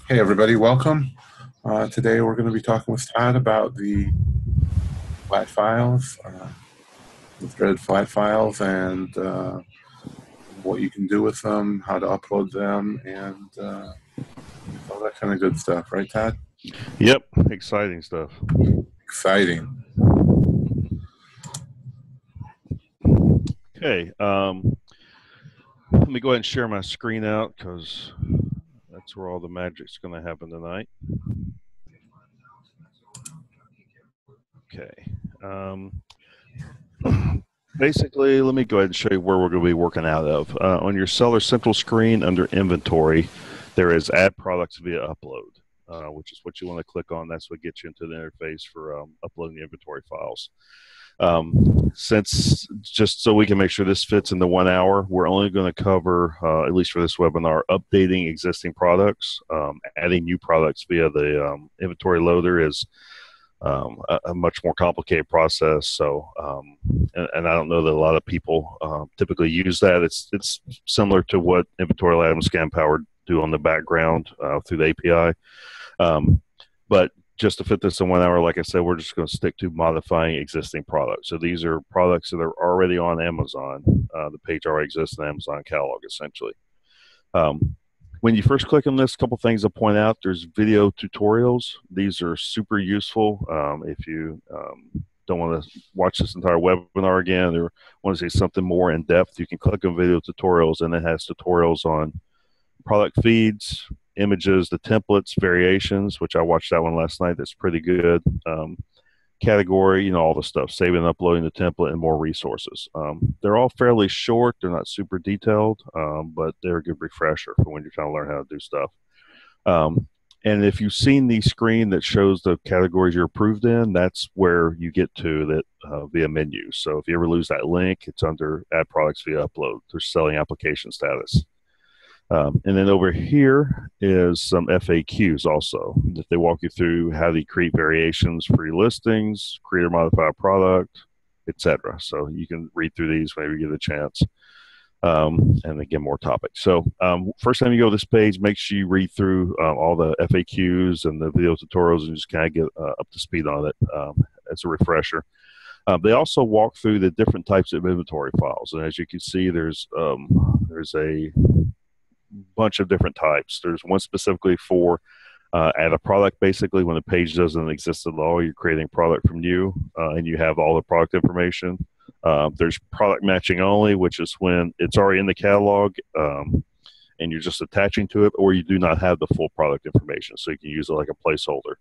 Hey everybody, welcome. Today we're going to be talking with Todd about the flat files, the threaded flat files, and what you can do with them, how to upload them, and all that kind of good stuff. Right, Todd? Yep, exciting stuff. Exciting. Okay, let me go ahead and share my screen out because that's where all the magic's going to happen tonight. Okay. Basically, let me go ahead and show you where we're going to be working out of. On your Seller Central screen under Inventory, there is Add Products via Upload, which is what you want to click on. That's what gets you into the interface for uploading the inventory files. Since just so we can make sure this fits in the 1 hour, we're only going to cover, at least for this webinar, updating existing products. Adding new products via the inventory loader is a much more complicated process. So, and I don't know that a lot of people typically use that. It's similar to what Inventory Lab and ScanPower do on the background through the API. But just to fit this in 1 hour, like I said, we're just going to stick to modifying existing products. So these are products that are already on Amazon. The page already exists in the Amazon catalog, essentially. When you first click on this, a couple things to point out. There's video tutorials. These are super useful. If you don't want to watch this entire webinar again or want to see something more in depth, you can click on video tutorials, and it has tutorials on product feeds, images, the templates, variations, which I watched that one last night. That's pretty good. Category, all the stuff, saving and uploading the template, and more resources. They're all fairly short. They're not super detailed, but they're a good refresher for when you're trying to learn how to do stuff. And if you've seen the screen that shows the categories you're approved in, that's where you get to that via menu. So if you ever lose that link, it's under Add Products via Upload. There's Selling Application Status. And then over here is some FAQs also that they walk you through how to create variations for your listings, create or modify a product, etc. So you can read through these whenever you get a chance. And again, more topics. So first time you go to this page, make sure you read through all the FAQs and the video tutorials and just kind of get up to speed on it as a refresher. They also walk through the different types of inventory files. And as you can see, there's a bunch of different types. There's one specifically for add a product. Basically, when the page doesn't exist at all, you're creating a product from you, and you have all the product information. There's product matching only, which is when it's already in the catalog and you're just attaching to it, or you do not have the full product information, so you can use it like a placeholder.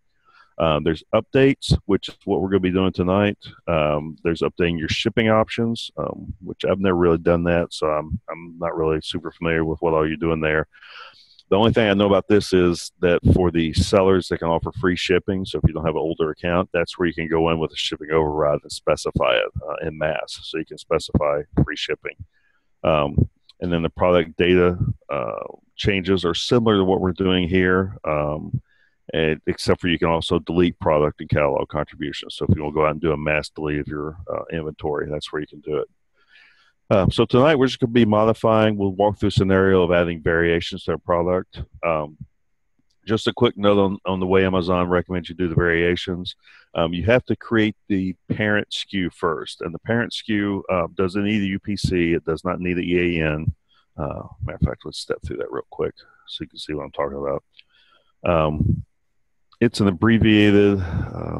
There's updates, which is what we're going to be doing tonight. There's updating your shipping options, which I've never really done that, so I'm not really super familiar with what all you're doing there. The only thing I know about this is that for the sellers, they can offer free shipping. So if you don't have an older account, that's where you can go in with a shipping override and specify it en masse. So you can specify free shipping. And then the product data changes are similar to what we're doing here. Except for you can also delete product and catalog contributions. So if you want to go out and do a mass delete of your inventory, that's where you can do it. So tonight we're just going to be modifying. We'll walk through a scenario of adding variations to a product. Just a quick note on the way Amazon recommends you do the variations. You have to create the parent Skew first. And the parent Skew doesn't need a UPC. It does not need an EAN. Matter of fact, let's step through that real quick so you can see what I'm talking about. It's an abbreviated,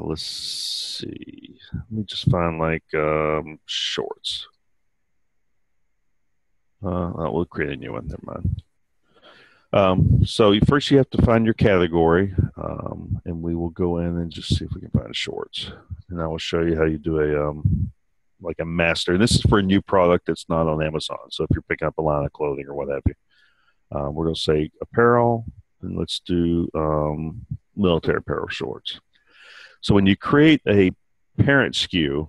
let's see, let me just find like shorts. We'll create a new one, never mind. So first you have to find your category, and we will go in and just see if we can find shorts. And I will show you how you do like a master. And this is for a new product that's not on Amazon. So if you're picking up a line of clothing or what have you. We're going to say apparel, and let's do military apparel shorts. So when you create a parent Skew,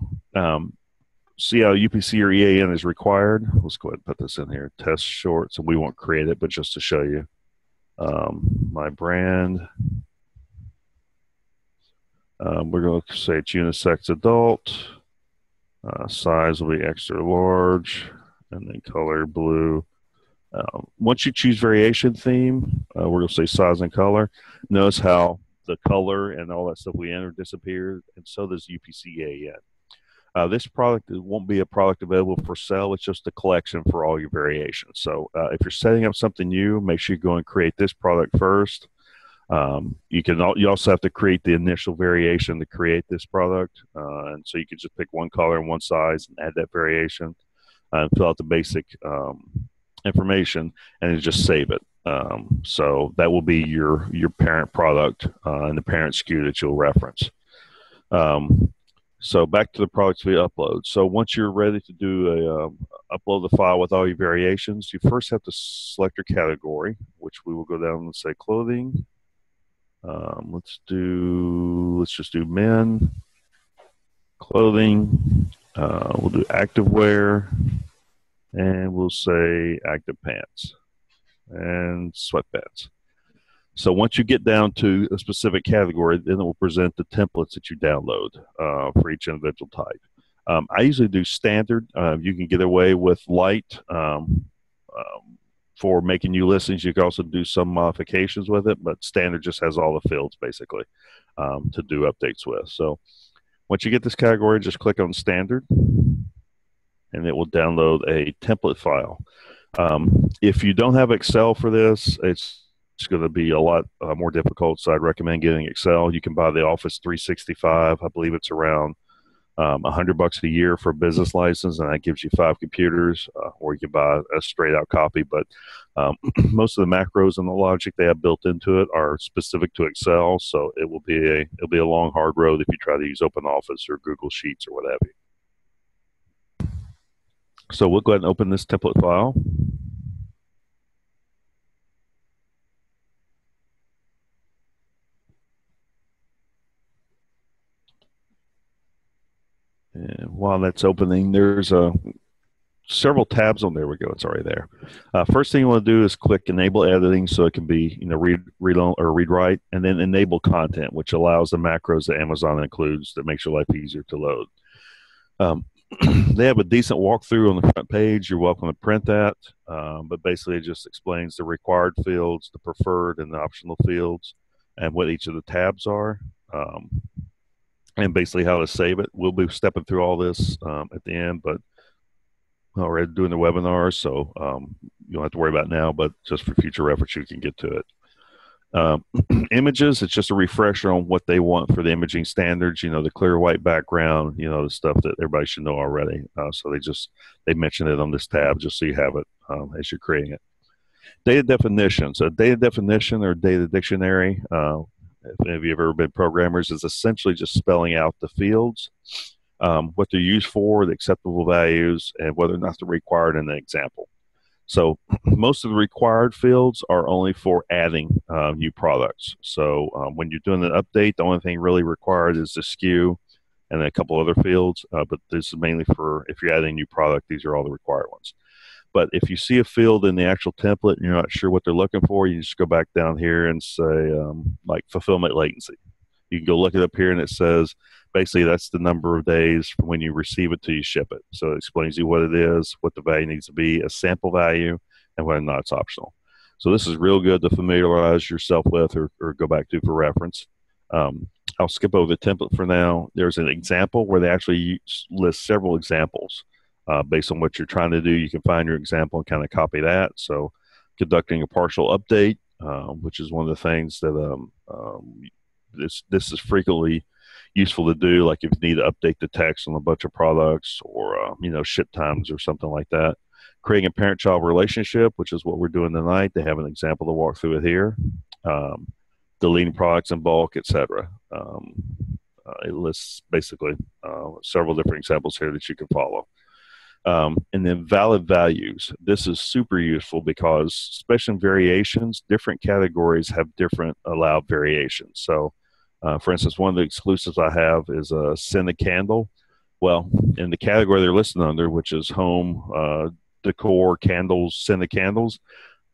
see how UPC or EAN is required? Let's go ahead and put this in here. Test shorts, and we won't create it, but just to show you. My brand. We're going to say it's unisex adult. Size will be extra large, and then color blue. Once you choose variation theme, we're going to say size and color. Notice how the color and all that stuff we enter disappears, and so does UPCAN. This product won't be a product available for sale. It's just a collection for all your variations. So if you're setting up something new, make sure you go and create this product first. You also have to create the initial variation to create this product. And so you can just pick one color and one size and add that variation and fill out the basic information and then just save it. So that will be your parent product and the parent SKU that you'll reference. So back to the products we upload. So once you're ready to do upload the file with all your variations, you first have to select your category, which we will go down and say clothing. Let's just do men, clothing. We'll do activewear, and we'll say active pants and sweatpants. So once you get down to a specific category, then it will present the templates that you download for each individual type. I usually do standard. You can get away with light for making new listings. You can also do some modifications with it, but standard just has all the fields basically to do updates with. So once you get this category, just click on standard, and it will download a template file. If you don't have Excel for this, it's going to be a lot more difficult, so I'd recommend getting Excel. You can buy the Office 365. I believe it's around $100 a year for a business license, and that gives you 5 computers, or you can buy a straight-out copy. But most of the macros and the logic they have built into it are specific to Excel, so it'll be a long, hard road if you try to use OpenOffice or Google Sheets or what have you. So we'll go ahead and open this template file. And while that's opening, there's several tabs on there. We go. It's already there. First thing you want to do is click Enable Editing, so it can be read or read write, and then Enable Content, which allows the macros that Amazon includes that makes your life easier to load. They have a decent walkthrough on the front page. You're welcome to print that, but basically it just explains the required fields, the preferred, and the optional fields, and what each of the tabs are. And basically how to save it. We'll be stepping through all this at the end, but already doing the webinar, so you don't have to worry about it now, but just for future reference, you can get to it. Images, it's just a refresher on what they want for the imaging standards, the clear white background, the stuff that everybody should know already. So they mention it on this tab just so you have it as you're creating it. Data definition. So data definition or data dictionary, if any of you have ever been programmers, is essentially just spelling out the fields, what they're used for, the acceptable values, and whether or not they're required in the example. So most of the required fields are only for adding new products. So when you're doing an update, the only thing really required is the Skew and then a couple other fields, but this is mainly for if you're adding a new product, these are all the required ones. But if you see a field in the actual template and you're not sure what they're looking for, you just go back down here and say, like fulfillment latency. You can go look it up here, and it says, basically, that's the number of days from when you receive it till you ship it. So it explains you what it is, what the value needs to be, a sample value, and whether or not it's optional. So this is real good to familiarize yourself with or go back to for reference. I'll skip over the template for now. There's an example where they actually list several examples. Based on what you're trying to do, you can find your example and kind of copy that. So conducting a partial update, which is one of the things that this is frequently useful to do, like if you need to update the text on a bunch of products or ship times or something like that. Creating a parent-child relationship, which is what we're doing tonight. They have an example to walk through it here. Deleting products in bulk, etc. It lists basically several different examples here that you can follow. And then valid values. This is super useful because, especially in variations, different categories have different allowed variations. So, for instance, one of the exclusives I have is a send a candle. Well, in the category they're listed under, which is home, decor, candles, send the candles,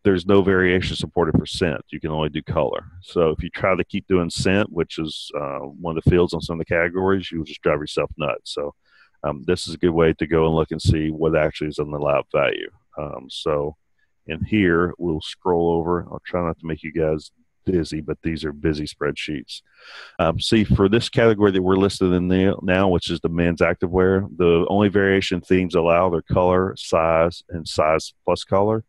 there's no variation supported for scent. You can only do color. So if you try to keep doing scent, which is one of the fields on some of the categories, you'll just drive yourself nuts. So this is a good way to go and look and see what actually is an allowed value. So And here we'll scroll over. I'll try not to make you guys busy, but these are busy spreadsheets. See, for this category that we're listed in now, which is the men's activewear, the only variation themes allowed are color, size, and size plus color.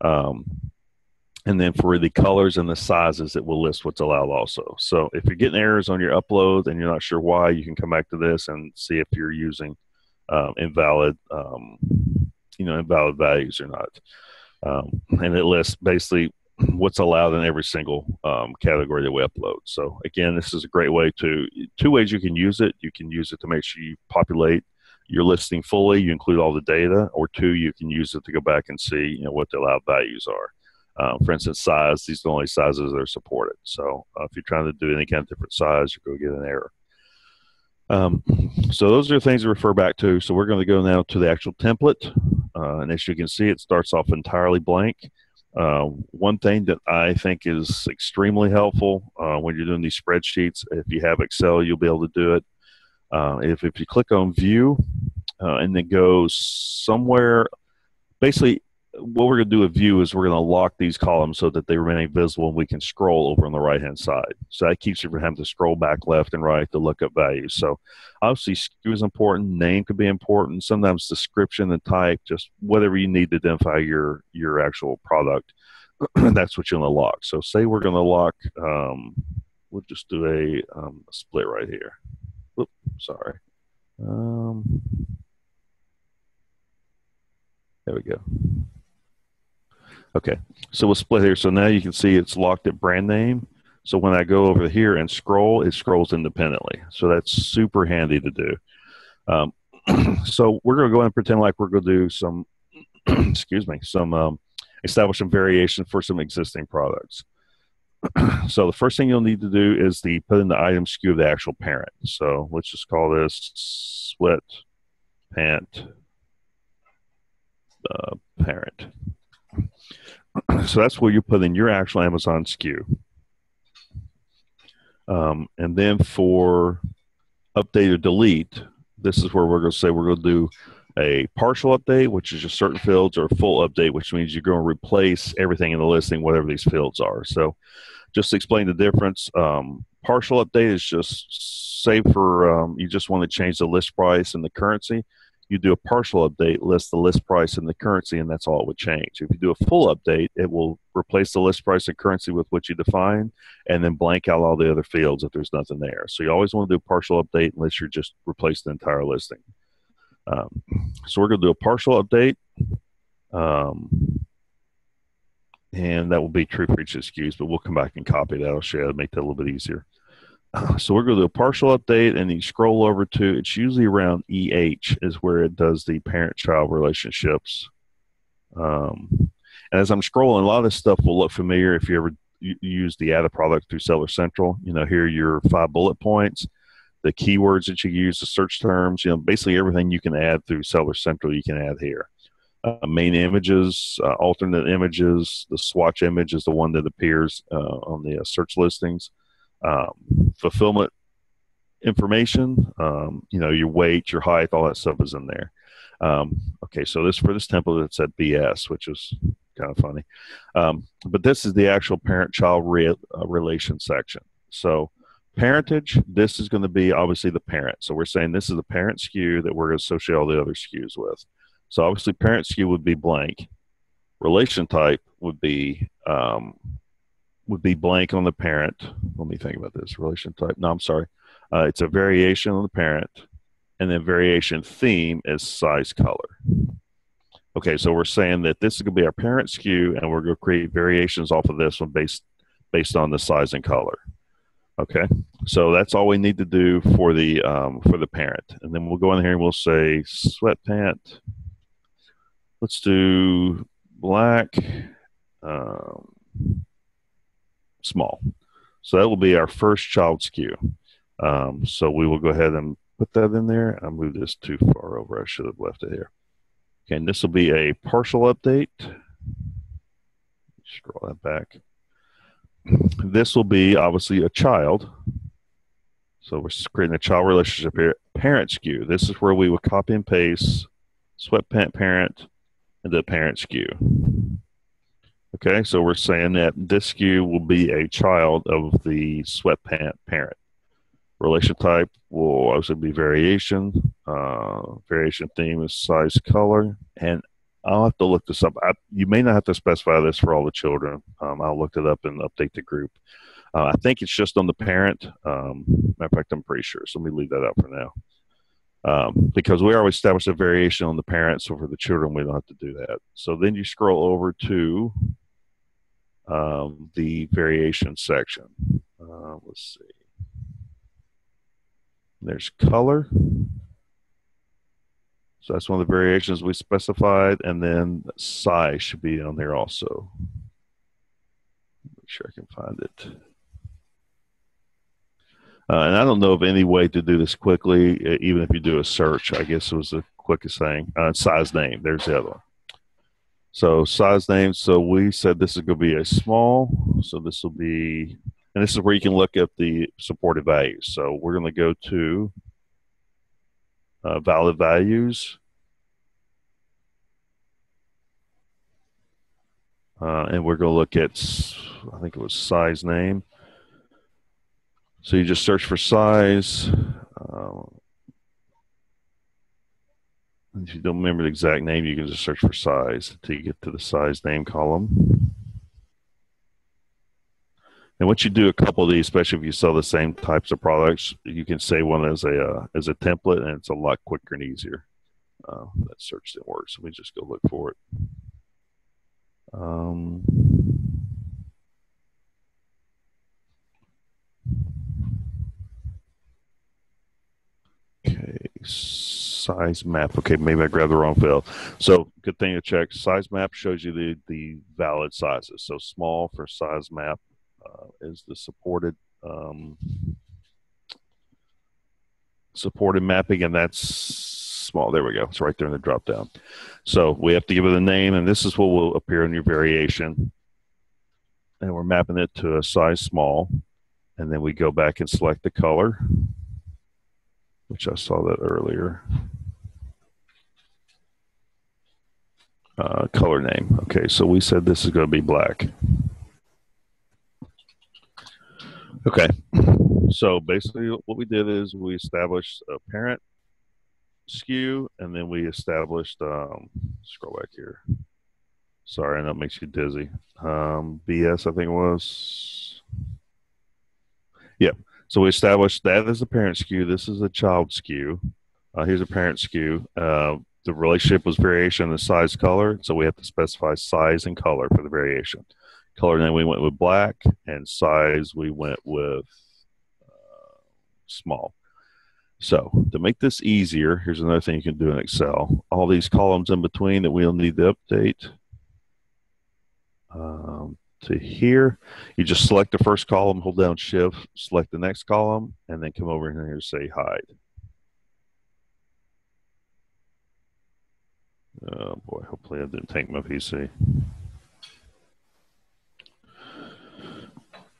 And then for the colors and the sizes, it will list what's allowed also. So if you're getting errors on your upload and you're not sure why, you can come back to this and see if you're using invalid values or not. And it lists basically what's allowed in every single category that we upload. So again, this is a great way two ways you can use it. You can use it to make sure you populate your listing fully, you include all the data, or two, you can use it to go back and see what the allowed values are. For instance, size, these are the only sizes that are supported. So if you're trying to do any kind of different size, you're going to get an error. So those are the things to refer back to. So we're going to go now to the actual template. And as you can see, it starts off entirely blank. One thing that I think is extremely helpful when you're doing these spreadsheets, if you have Excel, you'll be able to do it. If you click on View and then go somewhere, basically what we're going to do with View is we're going to lock these columns so that they remain visible and we can scroll over on the right-hand side. So that keeps you from having to scroll back left and right to look up values. So obviously Skew is important, name could be important, sometimes description and type, just whatever you need to identify your actual product. That's what you're going to lock. So say we're going to lock, we'll just do a split right here. Oops, sorry. There we go. Okay, so we'll split here. So now you can see it's locked at brand name. So when I go over here and scroll, it scrolls independently. So that's super handy to do. So we're going to go and pretend like we're going to do some, establish some variation for some existing products. So the first thing you'll need to do is put in the item SKU of the actual parent. So let's just call this sweat pant parent. So that's where you put in your actual Amazon SKU. And then for update or delete, this is where we're going to say we're going to do a partial update, which is just certain fields, or a full update, which means you're going to replace everything in the listing, whatever these fields are. So just to explain the difference, partial update is just, say for you just want to change the list price and the currency. You do a partial update, list the list price and the currency, and that's all it would change. If you do a full update, it will replace the list price and currency with what you define, and then blank out all the other fields if there's nothing there. So you always want to do a partial update unless you're just replace the entire listing. So we're going to do a partial update, and that will be true for each SKUs, but we'll come back and copy that. I'll show you how to make that a little bit easier. So we're going to do a partial update, and you scroll over to, it's usually around EH is where it does the parent-child relationships. And as I'm scrolling, a lot of this stuff will look familiar if you ever use the Add a product through Seller Central. Here are your 5 bullet points, the keywords that you use, the search terms, basically everything you can add through Seller Central you can add here. Main images, alternate images, the swatch image is the one that appears on the search listings. Fulfillment information, your weight, your height, all that stuff is in there. Okay, so for this template, it's at BS, which is kind of funny. But this is the actual parent-child relation section. So parentage, this is going to be obviously the parent. So we're saying this is the parent SKU that we're going to associate all the other SKUs with. So obviously parent SKU would be blank. Relation type would be blank on the parent. Let me think about this. Relation type. No, I'm sorry. It's a variation on the parent, and then variation theme is size color. Okay, so we're saying that this is going to be our parent SKU, and we're going to create variations off of this one based on the size and color. Okay, so that's all we need to do for the parent, and then we'll go in here and we'll say sweat pant. Let's do black. Small. So that will be our first child SKU. So we will go ahead and put that in there. I moved this too far over. I should have left it here. Okay, and this will be a partial update. Scroll that back. This will be obviously a child. So we're creating a child relationship here. Parent SKU. This is where we will copy and paste sweatpant parent into parent SKU. Okay, so we're saying that this SKU will be a child of the sweatpant parent. Relation type will also be variation. Variation theme is size, color, and I'll have to look this up. You may not have to specify this for all the children. I'll look it up and update the group. I think it's just on the parent. Matter of fact, I'm pretty sure. So let me leave that out for now. Because we already established a variation on the parent, so for the children, we don't have to do that. So then you scroll over to the variation section. Let's see. There's color. So that's one of the variations we specified, and then size should be on there also. Make sure I can find it. And I don't know of any way to do this quickly, even if you do a search. I guess it was the quickest thing. Size name, there's the other one. So size name, so we said this is going to be a small. So this will be, and this is where you can look at the supported values. So we're going to go to valid values. And we're going to look at, I think it was size name. So you just search for size. If you don't remember the exact name, you can just search for size until you get to the size name column. And once you do a couple of these, especially if you sell the same types of products, you can save one as a template, and it's a lot quicker and easier. That search didn't work, so we just go look for it. Okay, size map. Okay, maybe I grabbed the wrong field. So good thing to check. Size map shows you the valid sizes. So small for size map is the supported mapping, and that's small. There we go. It's right there in the drop down. So we have to give it a name, and this is what will appear in your variation. And we're mapping it to a size small, and then we go back and select the color, which I saw that earlier. Color name. Okay, so we said this is going to be black. Okay, so basically what we did is we established a parent SKU, and then we established, scroll back here. Sorry, I know it makes you dizzy. BS, I think it was. Yeah, so we established that as a parent SKU. This is a child SKU. Here's a parent SKU. The relationship was variation in size, color, so we have to specify size and color for the variation. Color name we went with black, and size we went with small. So to make this easier, here's another thing you can do in Excel. All these columns in between that we'll need to update to here, you just select the first column, hold down Shift, select the next column, and then come over here and say hide. Oh boy, hopefully I didn't tank my PC.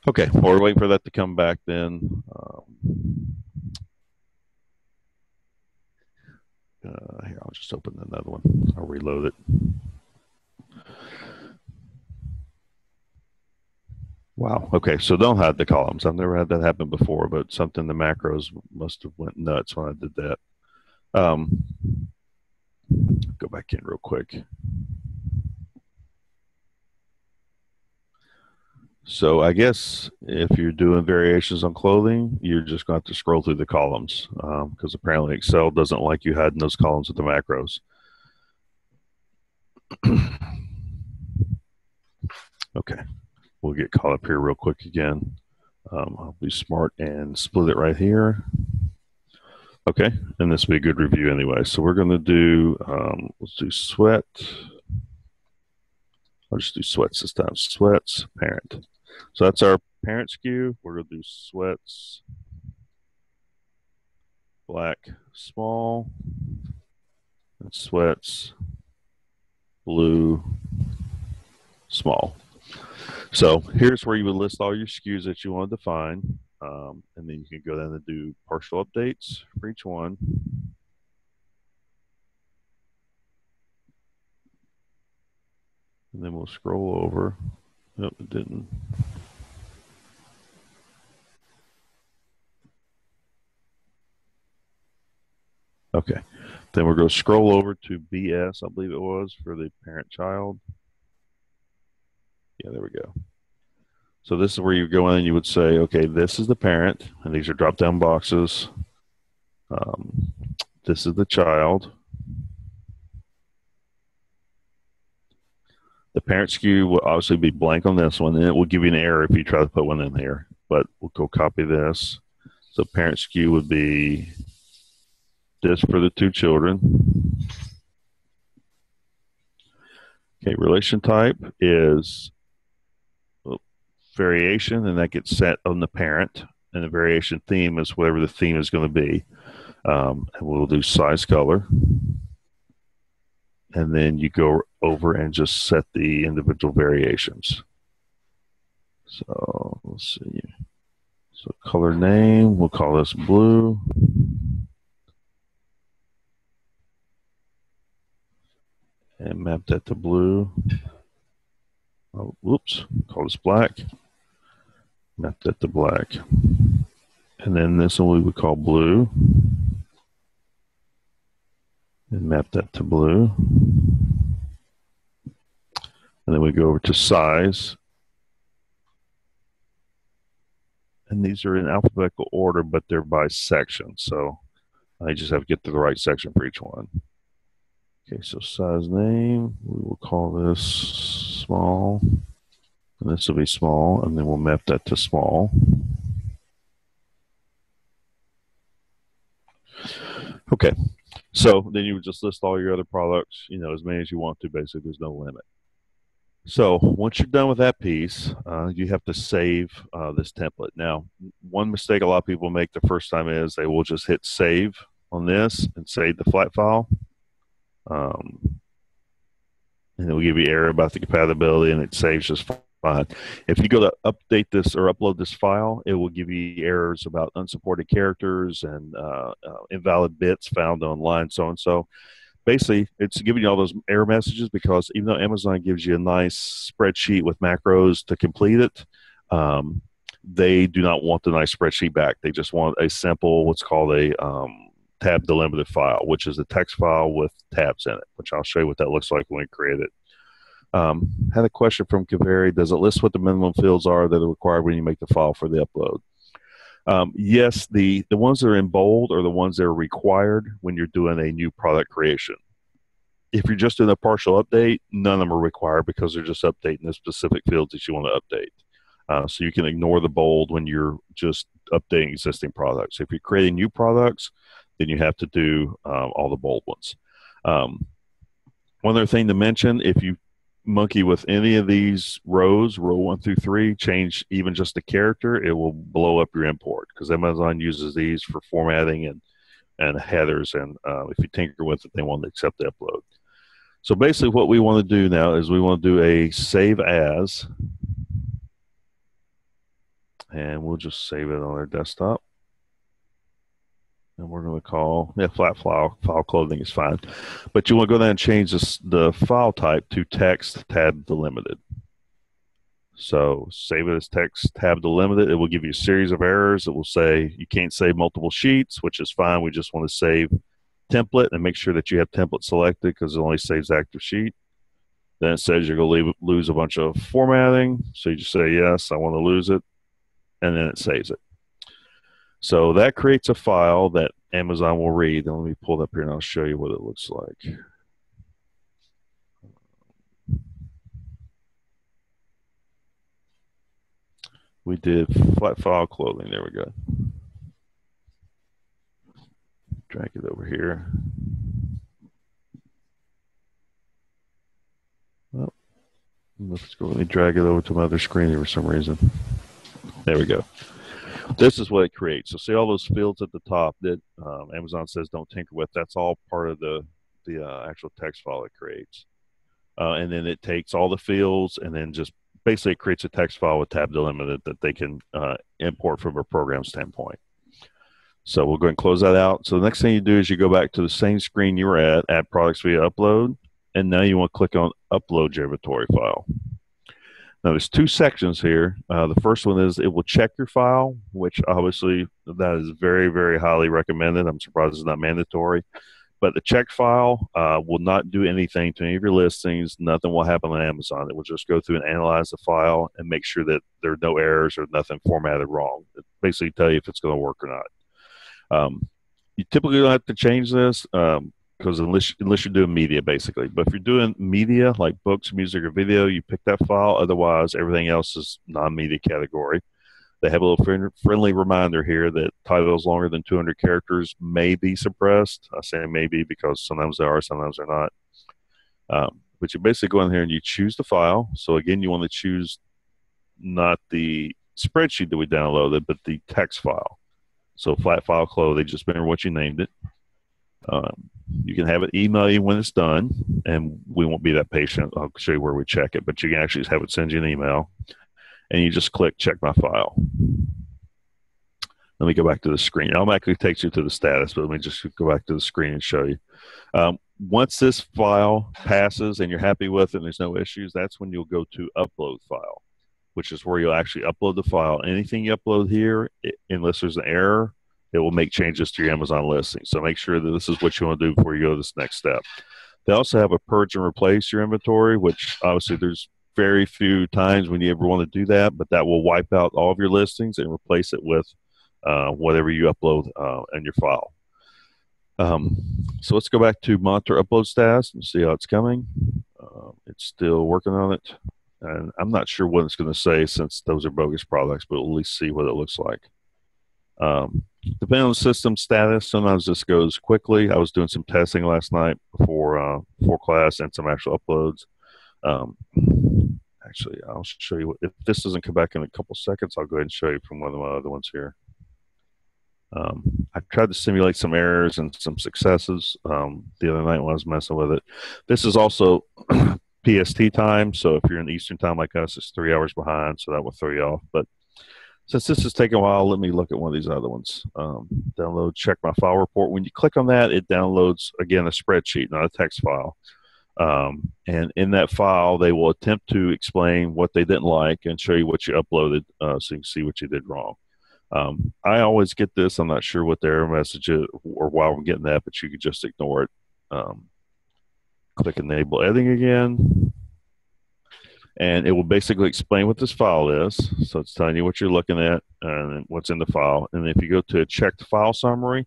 Okay, while we're waiting for that to come back then. Here, I'll just open another one. I'll reload it. Wow. Okay, so don't hide the columns. I've never had that happen before, but something the macros must have went nuts when I did that. Go back in real quick. So I guess if you're doing variations on clothing, you're just going to have to scroll through the columns because apparently Excel doesn't like you hiding those columns with the macros. Okay, we'll get caught up here real quick again. I'll be smart and split it right here. Okay, and this will be a good review anyway. So we're going to do, let's do sweat. I'll just do sweats this time. Sweats, parent. So that's our parent SKU. We're going to do sweats, black, small, and sweats, blue, small. So here's where you would list all your SKUs that you want to define. And then you can go down and do partial updates for each one. And then we'll scroll over. Nope, it didn't. Okay. Then we're going to scroll over to BS, I believe it was, for the parent-child. Yeah, there we go. So this is where you go in and you would say, okay, this is the parent, and these are drop-down boxes. This is the child. The parent skew will obviously be blank on this one, and it will give you an error if you try to put one in here. But we'll go copy this. So parent skew would be this for the two children. Okay, relation type is variation, and that gets set on the parent. And the variation theme is whatever the theme is going to be. And we'll do size color. And then you go over and just set the individual variations. So let's see. So color name, we'll call this blue. And map that to blue. Oh, whoops, call this black. Map that to black. And then this one we would call blue. And map that to blue. And then we go over to size. And these are in alphabetical order, but they're by section. So I just have to get to the right section for each one. Okay, so size name, we will call this small. And this will be small, and then we'll map that to small. Okay, so then you would just list all your other products, you know, as many as you want to. Basically, there's no limit. So once you're done with that piece, you have to save this template. Now, one mistake a lot of people make the first time is they will just hit save on this and save the flat file. And it will give you error about the compatibility, and it saves just fine. If you go to update this or upload this file, it will give you errors about unsupported characters and invalid bits found on line so-and-so. Basically, it's giving you all those error messages because even though Amazon gives you a nice spreadsheet with macros to complete it, they do not want the nice spreadsheet back. They just want a simple, what's called a tab delimited file, which is a text file with tabs in it, which I'll show you what that looks like when we create it. Had a question from Kaveri. Does it list what the minimum fields are that are required when you make the file for the upload? Yes, the ones that are in bold are the ones that are required when you're doing a new product creation. If you're just doing a partial update, none of them are required because they're just updating the specific fields that you want to update. So you can ignore the bold when you're just updating existing products. If you're creating new products, then you have to do all the bold ones. One other thing to mention, if you monkey with any of these rows, row 1 through 3, change even just a character, it will blow up your import because Amazon uses these for formatting and headers, and if you tinker with it, they won't accept the upload. So basically what we want to do now is we want to do a save as, and we'll just save it on our desktop. And we're going to call, flat file clothing is fine. But you want to go down and change the file type to text tab delimited. So save it as text tab delimited. It will give you a series of errors. It will say you can't save multiple sheets, which is fine. We just want to save template and make sure that you have template selected because it only saves active sheet. Then it says you're going to lose a bunch of formatting. So you just say, yes, I want to lose it. And then it saves it. So that creates a file that Amazon will read. And let me pull it up here and I'll show you what it looks like. We did flat file clothing. There we go. Drag it over here. Oh, let's go. Let me drag it over to my other screen here for some reason. There we go. This is what it creates. So see all those fields at the top that Amazon says don't tinker with? That's all part of the actual text file it creates. And then it takes all the fields and then just basically it creates a text file with tab delimited that they can import from a program standpoint. So we'll go ahead and close that out. So the next thing you do is you go back to the same screen you were at Products via Upload, and now you want to click on Upload your inventory file. Now there's two sections here. The first one is it will check your file, which obviously that is very, very highly recommended. I'm surprised it's not mandatory. But the check file will not do anything to any of your listings. Nothing will happen on Amazon. It will just go through and analyze the file and make sure that there are no errors or nothing formatted wrong. It basically tell you if it's going to work or not. You typically don't have to change this because unless you're doing media, basically. But if you're doing media like books, music, or video, you pick that file. Otherwise, everything else is non-media category. They have a little friendly reminder here that titles longer than 200 characters may be suppressed. I say maybe because sometimes they are, sometimes they're not. But you basically go in here and you choose the file. So again, you want to choose not the spreadsheet that we downloaded, but the text file. So flat file close, they just remember what you named it. You can have it email you when it's done, and we won't be that patient. I'll show you where we check it, but you can actually have it send you an email. And you just click check my file. Let me go back to the screen. It automatically takes you to the status, but let me just go back to the screen and show you. Once this file passes and you're happy with it and there's no issues, that's when you'll go to upload file, which is where you'll actually upload the file. Anything you upload here, unless there's an error, it will make changes to your Amazon listing. So make sure that this is what you want to do before you go to this next step. They also have a purge and replace your inventory, which obviously there's very few times when you ever want to do that, but that will wipe out all of your listings and replace it with whatever you upload in your file. So let's go back to monitor upload status and see how it's coming. It's still working on it, and I'm not sure what it's going to say since those are bogus products, but we'll at least see what it looks like. Depending on the system status, sometimes this goes quickly. I was doing some testing last night before class and some actual uploads. Actually, I'll show you. If this doesn't come back in a couple seconds, I'll go ahead and show you from one of my other ones here. I tried to simulate some errors and some successes the other night when I was messing with it. This is also PST time, so if you're in Eastern time like us, it's 3 hours behind, so that will throw you off. But since this is taking a while, let me look at one of these other ones. Download, check my file report. When you click on that, it downloads, again, a spreadsheet, not a text file. And in that file, they will attempt to explain what they didn't like and show you what you uploaded so you can see what you did wrong. I always get this. I'm not sure what their message is or why I'm getting that, but you could just ignore it. Click Enable Editing again. And it will basically explain what this file is. So it's telling you what you're looking at and what's in the file. And if you go to a checked file summary,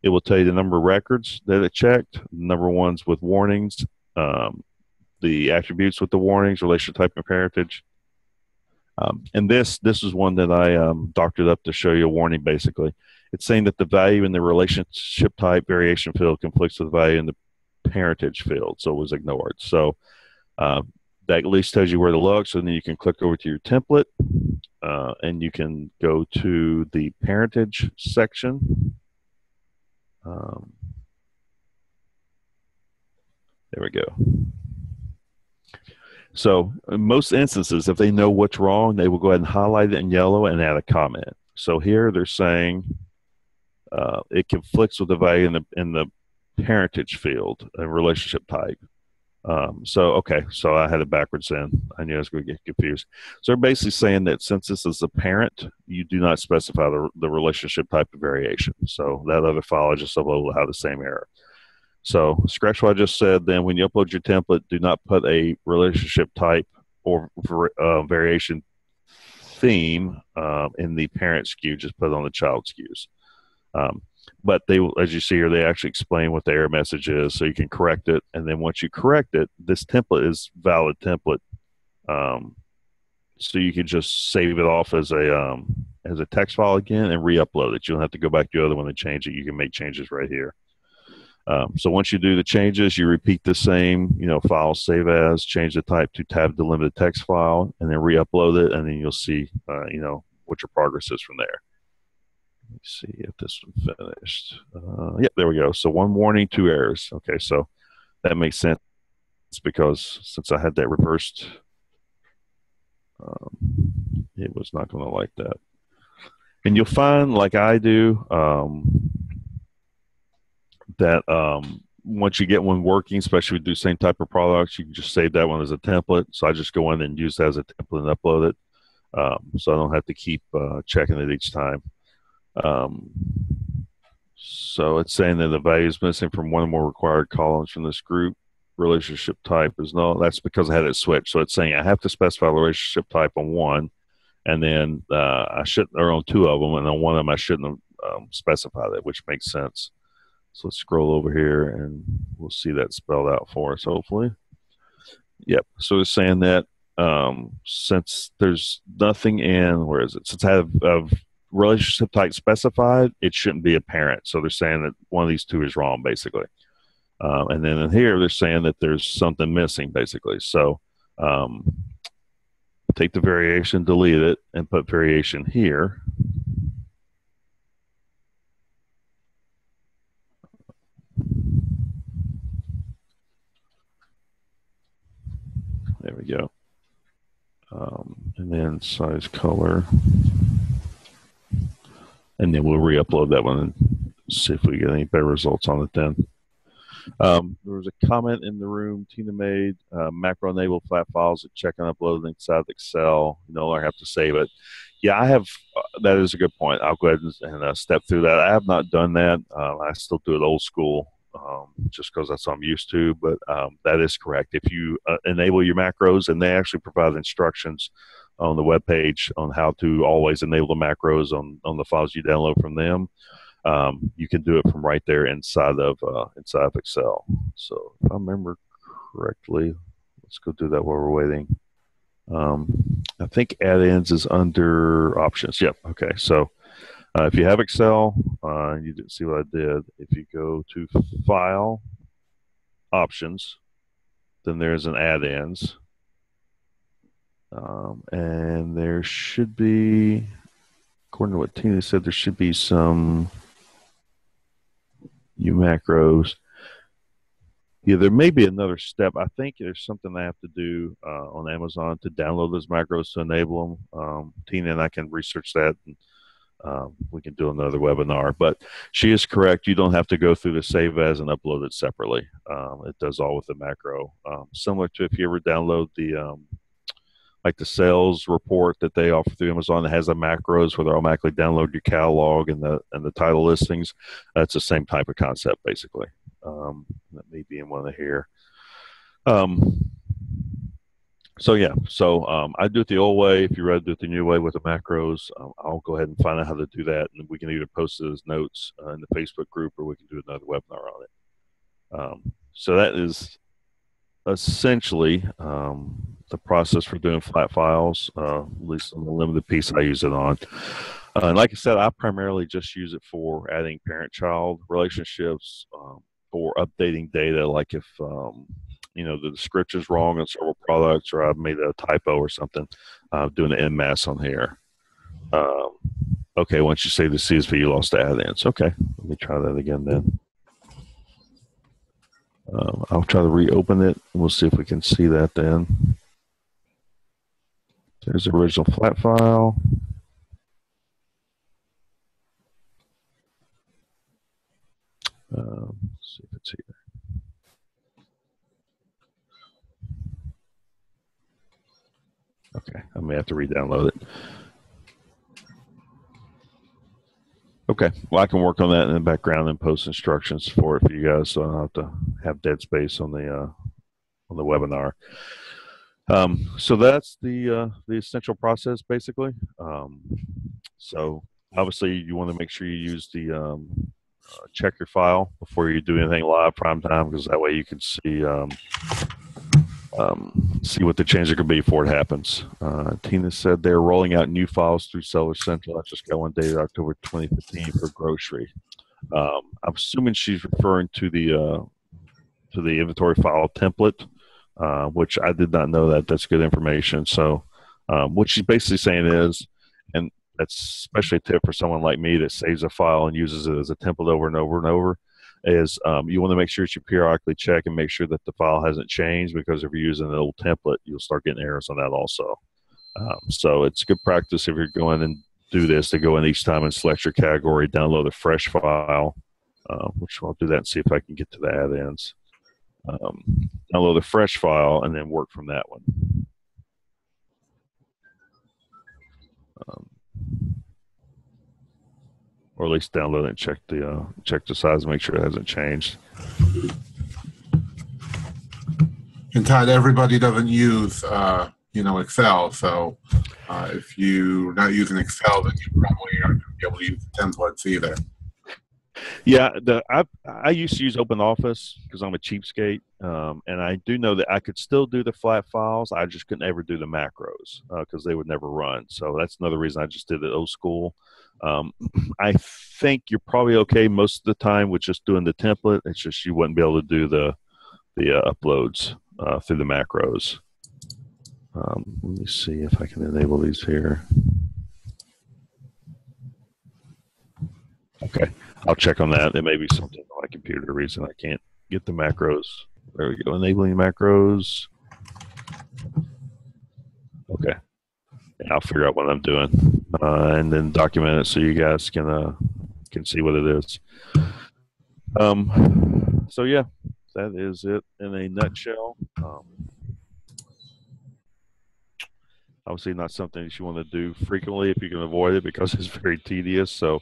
it will tell you the number of records that it checked, number ones with warnings, the attributes with the warnings, relationship type and parentage. And this is one that I doctored up to show you a warning, basically. It's saying that the value in the relationship type variation field conflicts with the value in the parentage field, so it was ignored. So that at least tells you where to look, so then you can click over to your template, and you can go to the parentage section. There we go. So in most instances, if they know what's wrong, they will go ahead and highlight it in yellow and add a comment. So here they're saying it conflicts with the value in the parentage field, a relationship type. So I had it backwards then. I knew I was going to get confused. So they're basically saying that since this is a parent, you do not specify the relationship type of variation. So that other file I just uploaded will have the same error. So scratch what I just said. Then when you upload your template, do not put a relationship type or variation theme in the parent SKU. Just put it on the child SKUs. But they, as you see here, they actually explain what the error message is, so you can correct it. And then once you correct it, this template is valid template. So you can just save it off as a text file again and re-upload it. You don't have to go back to the other one and change it. You can make changes right here. So once you do the changes, you repeat the same, file save as, change the type to tab delimited text file, and then re-upload it, and then you'll see, what your progress is from there. Let me see if this one finished. Yep, there we go. So 1 warning, 2 errors. Okay, so that makes sense because since I had that reversed, it was not going to like that. And you'll find, like I do, that once you get one working, especially if you do the same type of products, you can just save that one as a template. So I just go in and use that as a template and upload it. So I don't have to keep checking it each time. So it's saying that the value is missing from one or more required columns from this group. Relationship type is no. That's because I had it switched. So it's saying I have to specify the relationship type on one, and then I shouldn't, or on two of them, and on one of them I shouldn't have specified it, which makes sense. So let's scroll over here, and we'll see that spelled out for us, hopefully. Yep. So it's saying that since there's nothing in, where is it? Since I have relationship type specified, it shouldn't be a parent. So they're saying that one of these two is wrong, basically. And then in here, they're saying that there's something missing, basically. So take the variation, delete it, and put variation here. There we go. And then size color. And then we'll re-upload that one and see if we get any better results on it then. There was a comment in the room Tina made, macro enabled flat files that check and upload inside Excel. You no longer have to save it. Yeah, I have, that is a good point. I'll go ahead and step through that. I have not done that. I still do it old school, just because that's what I'm used to, but that is correct. If you enable your macros, and they actually provide instructions on the web page on how to always enable the macros on the files you download from them. You can do it from right there inside of Excel. So if I remember correctly, let's go do that while we're waiting. I think Addins is under options. Yep. Okay. So if you have Excel, you didn't see what I did. If you go to File, Options, then there's an Addins. And there should be, according to what Tina said, there should be some macros. Yeah, there may be another step. I think there's something I have to do on Amazon to download those macros to enable them. Tina and I can research that, and we can do another webinar. But she is correct. You don't have to go through the save as and upload it separately. It does all with the macro. Similar to if you ever download the like the sales report that they offer through Amazon that has the macros where they automatically download your catalog and the title listings. That's the same type of concept, basically. That may be in one of here. So yeah, I do it the old way. If you're ready to do it the new way with the macros, I'll go ahead and find out how to do that, and we can either post it as notes in the Facebook group, or we can do another webinar on it. So that is essentially the process for doing flat files, at least on the limited piece I use it on. And like I said, I primarily just use it for adding parent-child relationships, for updating data, like if the description's wrong on several products, or I've made a typo or something, doing the en masse on here. Okay, once you say the CSV, you lost the add-ins. Okay, let me try that again then. I'll try to reopen it, and we'll see if we can see that then. There's the original flat file. Let's see if it's here. Okay, I may have to re-download it. Okay, well, I can work on that in the background and post instructions for it for you guys, so I don't have to have dead space on the webinar. So that's the essential process, basically. So obviously, you want to make sure you use the check your file before you do anything live prime time, because that way you can see what the changes could be before it happens. Tina said they're rolling out new files through Seller Central. I just got one dated October 2015 for grocery. I'm assuming she's referring to the inventory file template, which I did not know that. That's good information. So what she's basically saying is, and that's especially a tip for someone like me that saves a file and uses it as a template over and over and over, is you want to make sure that you periodically check and make sure that the file hasn't changed, because if you're using an old template, you'll start getting errors on that also. So it's good practice if you're going and do this to go in each time and select your category, download a fresh file, which I'll do that and see if I can get to the add-ins. Download the fresh file and then work from that one. Or at least download it and check the size and make sure it hasn't changed. And Todd, everybody doesn't use Excel, so if you're not using Excel, then you probably aren't going to be able to use the templates either. Yeah, I used to use OpenOffice because I'm a cheapskate, and I do know that I could still do the flat files. I just couldn't ever do the macros because they would never run. So that's another reason I just did it old school. I think you're probably okay most of the time with just doing the template. It's just you wouldn't be able to do the uploads through the macros. Let me see if I can enable these here. Okay, I'll check on that. There may be something on my computer, the reason I can't get the macros. There we go, enabling macros. Okay, and I'll figure out what I'm doing, and then document it so you guys can see what it is. So yeah, that is it in a nutshell. Obviously not something that you want to do frequently if you can avoid it because it's very tedious. So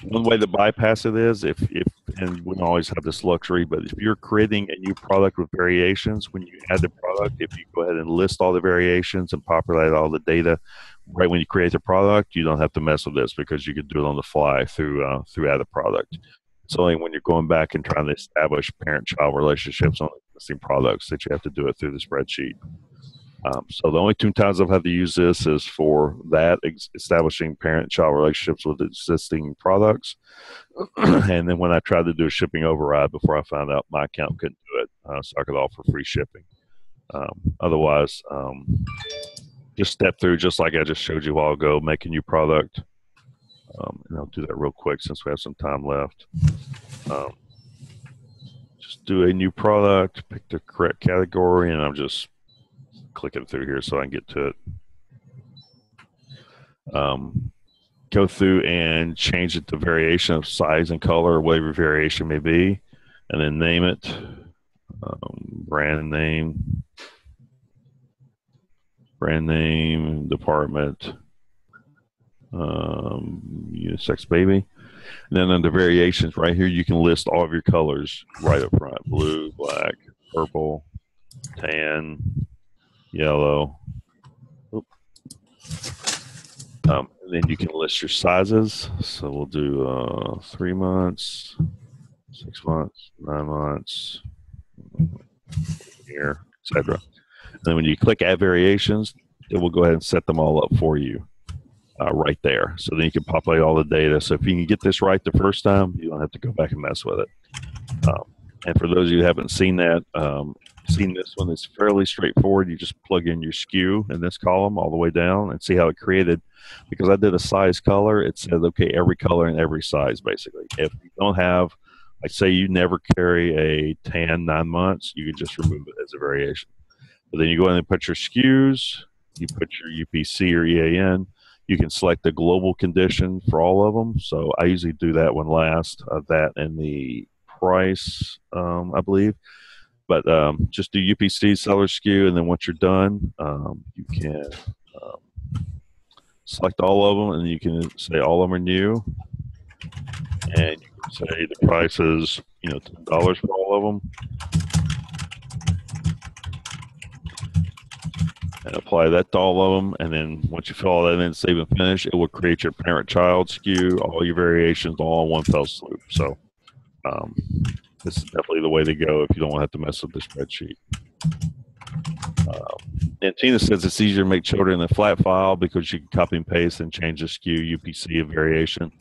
one way to bypass it is and we don't always have this luxury, but if you're creating a new product with variations, when you add the product, if you go ahead and list all the variations and populate all the data right when you create the product, you don't have to mess with this because you can do it on the fly through add a product. It's only when you're going back and trying to establish parent-child relationships on existing products that you have to do it through the spreadsheet. So the only two times I've had to use this is for that, establishing parent-child relationships with existing products. And then when I tried to do a shipping override before I found out my account couldn't do it, so I could offer free shipping. Otherwise, just step through, just like I just showed you a while ago, make a new product. And I'll do that real quick since we have some time left. Just do a new product, pick the correct category, and I'm just clicking through here so I can get to it. Go through and change it to variation of size and color, or whatever variation may be, and then name it. Brand name, department, unisex baby. And then under variations right here, you can list all of your colors right up front: blue, black, purple, tan, yellow. And then you can list your sizes. So we'll do 3 months, 6 months, 9 months, year, etc. And then when you click add variations, it will go ahead and set them all up for you right there. So then you can populate all the data. So if you can get this right the first time, you don't have to go back and mess with it. And for those of you who haven't seen that, seen this one, it's fairly straightforward. You just plug in your Skew in this column all the way down and see how it created. Because I did a size color, it says, okay, every color and every size, basically. If you don't have, like say you never carry a tan 9 months, you can just remove it as a variation. But then you go in and put your SKUs, you put your UPC or EAN, you can select the global condition for all of them. So I usually do that one last, that and the price, I believe. But just do UPC, seller SKU, and then once you're done, you can select all of them, and you can say all of them are new, and you can say the price is $10 for all of them, and apply that to all of them. And then once you fill all that in, save and finish, it will create your parent-child SKU, all your variations, all in one fell swoop. So this is definitely the way to go if you don't want to have to mess with the spreadsheet. And Tina says it's easier to make children in a flat file because you can copy and paste and change the SKU, UPC, and variation.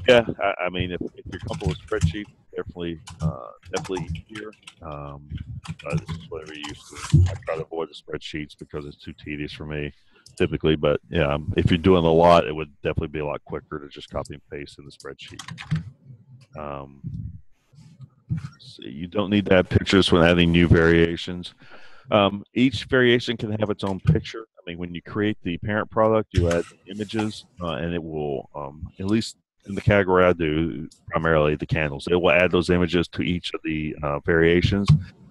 Yeah, I mean, if you're comfortable with spreadsheets, definitely easier. This is whatever you use to. I try to avoid the spreadsheets because it's too tedious for me, typically. But yeah, if you're doing a lot, it would definitely be a lot quicker to just copy and paste in the spreadsheet. So you don't need to add pictures when adding new variations. Each variation can have its own picture. I mean, when you create the parent product, you add images, and it will, at least in the category I do, primarily the candles. It will add those images to each of the variations.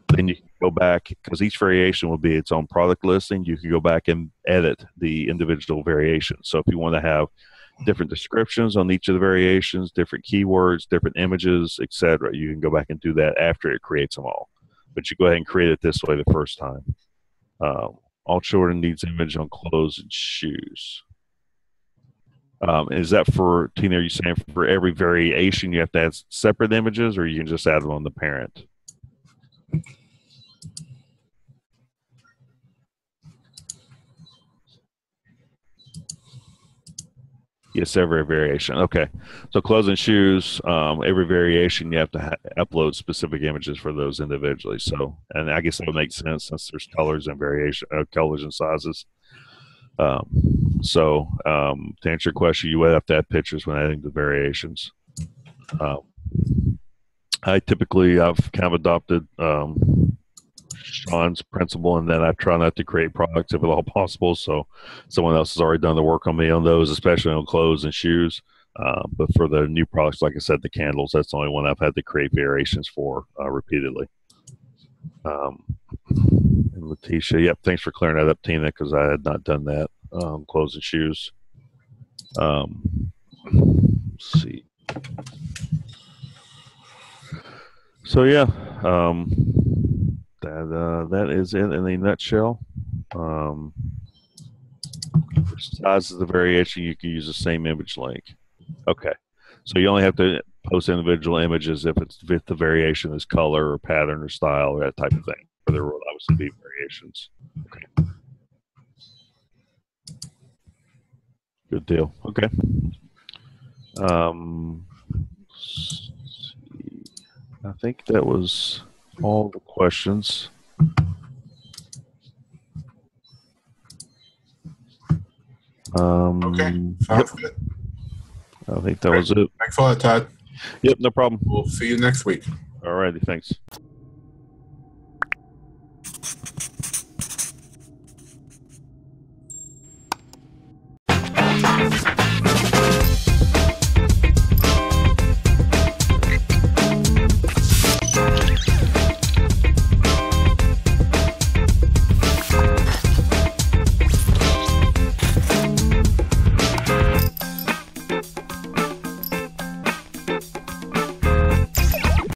Then you can go back, because each variation will be its own product listing. You can go back and edit the individual variations. So if you want to have different descriptions on each of the variations, different keywords, different images, etc., you can go back and do that after it creates them all. But you go ahead and create it this way the first time. All children needs image on clothes and shoes. Is that for, Tina, are you saying for every variation you have to add separate images, or you can just add them on the parent? Yes, every variation. Okay. So clothes and shoes, every variation you have to upload specific images for those individually. So, and I guess that would make sense since there's colors and variation, colors and sizes. To answer your question, you would have to add pictures when adding the variations. I've kind of adopted Sean's principle, and then I try not to create products if at all possible. So someone else has already done the work on me on those, especially on clothes and shoes. But for the new products, like I said, the candles, that's the only one I've had to create variations for repeatedly. And Letitia, yep, thanks for clearing that up, Tina, because I had not done that. Clothes and shoes. Let's see. So yeah, that is it in a nutshell. For size of the variation, you can use the same image link. Okay, so you only have to post individual images if the variation is color or pattern or style or that type of thing. Or there will obviously be variations. Okay. Good deal. Okay. I think that was all the questions. Okay, sounds good. I think that was it. Thanks a lot, Todd. Yep, no problem. We'll see you next week. All righty, thanks.